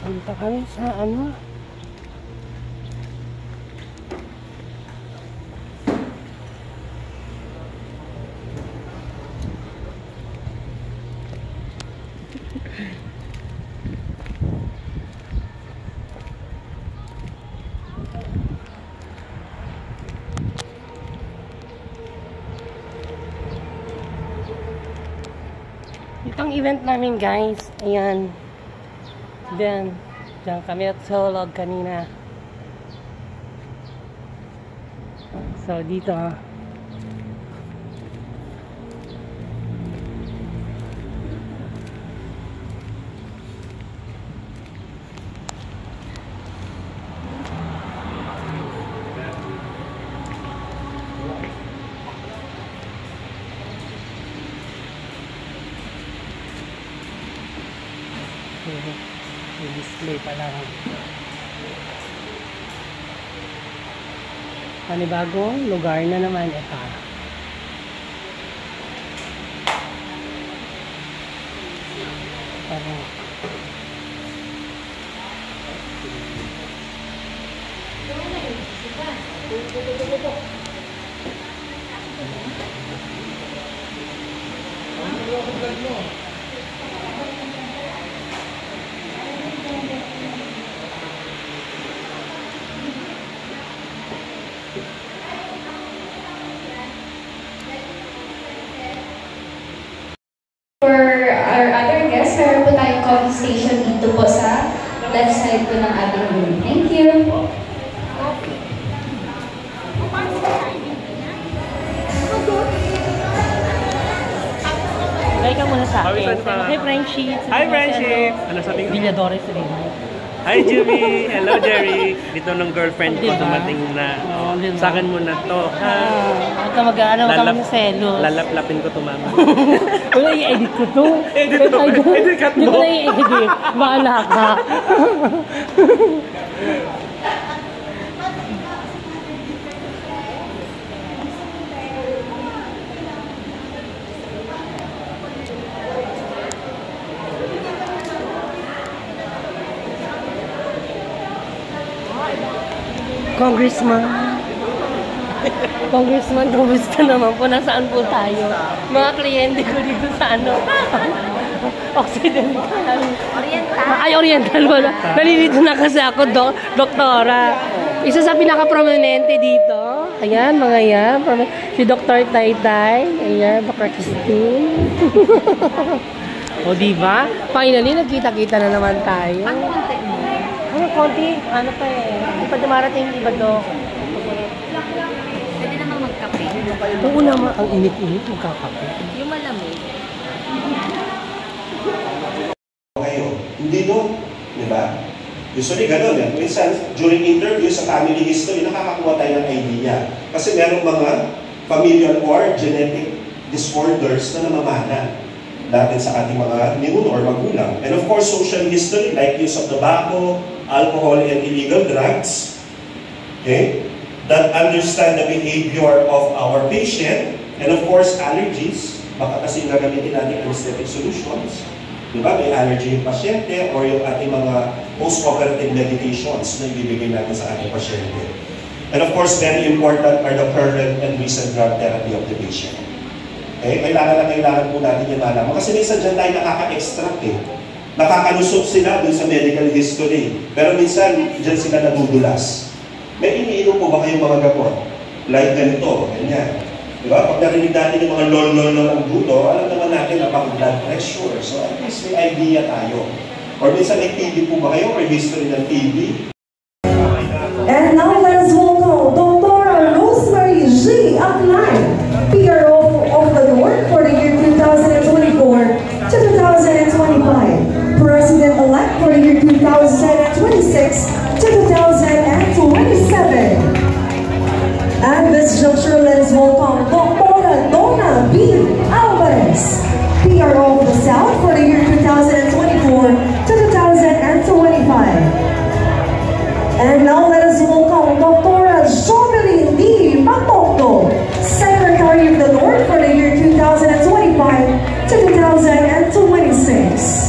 Punta kami sa ano? Itong event namin, guys. Ayan. Diyan kami at Solog kanina. So, dito. May display pa lang. Panibagong lugar na naman ito. Parang for our other guests, meron po tayong coffee station dito po sa left side po ng ating room. Thank you! Hi ka muna sa akin. Hi, Friendship. Hi, Friendship! Ano sabi ko? Villadores rin. Hi, Jimmy! Hello, Jerry! Dito ng girlfriend ko dumating na. Diba? Sa akin muna to. Huwag ka mag-ano, huwag ka mag-selos. Lalaplapin ko to, mama. Wala i-edit ko to. Edit mo? Edit cut mo? Hindi ko na i-edit. Baala ka. Congressman, kumusta naman po? Nasaan po tayo? Mga kliyente ko dito sa ano? Occidental. Oriental. Ay, Oriental wala. Nalilito na kasi ako, doktora. Isa sa pinaka-prominente dito. Ayan, mga yan. Si Dr. Taytay. Ayan, Dr. Christine. O, diba? Finally, nagkita-kita na naman tayo. Ano, konti? Ano pa eh? Hindi pa dumarating, iba to. Pwede naman magkape. Oo naman, ang init-init magkakape. Yung malamig. Kayo, hindi no? Diba? Usually gano'n yan. Minsan, during interview sa family history, nakakakuha tayo ng idea. Kasi merong mga familial or genetic disorders na namamana natin sa ating mga ninuno or magulang. And of course, social history like use of tobacco, alcohol, and illegal drugs. Okay? That understand the behavior of our patient. And of course, allergies. Baka kasi gagamitin natin anesthetic solutions. Diba? May allergy yung pasyente or yung ating mga post-operative medications na ibibigay natin sa ating pasyente. And of course, very important are the current and recent drug therapy of the patient. Okay? Kailangan po natin yung malaman. Kasi minsan dyan tayo nakaka-extract eh. Nakakalusot sila dun sa medical history. Pero minsan, dyan sila nadudulas. May iniinom po ba kayong mga gamot? Like ganito, ganyan. Diba? Pag narinig natin yung mga lol-lol ang buto, alam naman natin na pang-blood pressure. So at least may idea tayo. Or minsan may TB po ba kayo or history ng TB? And now let us welcome Dr. Rosemary G. Aklan, PRO of the North for the year 2024 to 2025. President-elect for the year 2026 to 2027. And this juncture, let us welcome Dr. Donna B. Alvarez, PRO of the South for the year 2024 to 2025. And now let us welcome Dr. Jovelyn D. Matokdo, Secretary of the North for the year 2025 to 2026.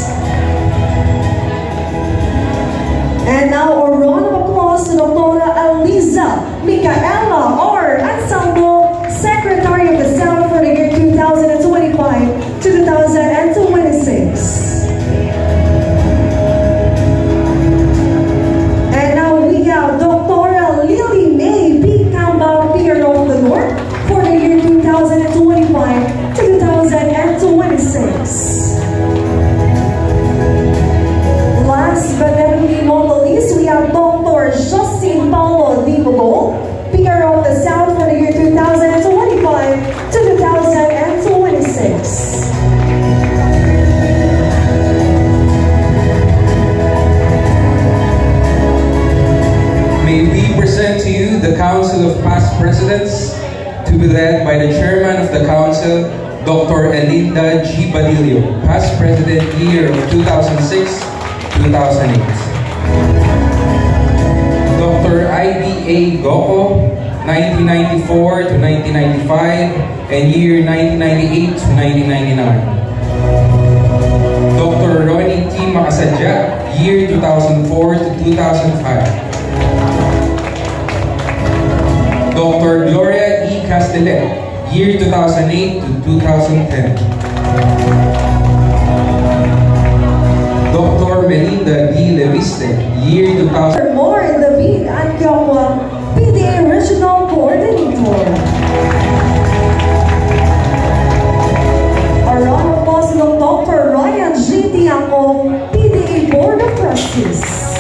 Presidents, to be led by the Chairman of the Council, Dr. Elinda G. Badillo, past President year of 2006-2008. Dr. I.B.A. Goko, 1994 to 1995, and year 1998 to 1999. Dr. Ronnie T. Makasadya, year 2004 to 2005. Dr. Gloria E. Castellet, year 2008 to 2010. Dr. Melinda D. Leviste, year 2000. For more in the beat, Ann Kyokwa, PDA Regional Coordinator. A round of applause to Dr. Ryan G. Tiangco, PDA Board of Trustees.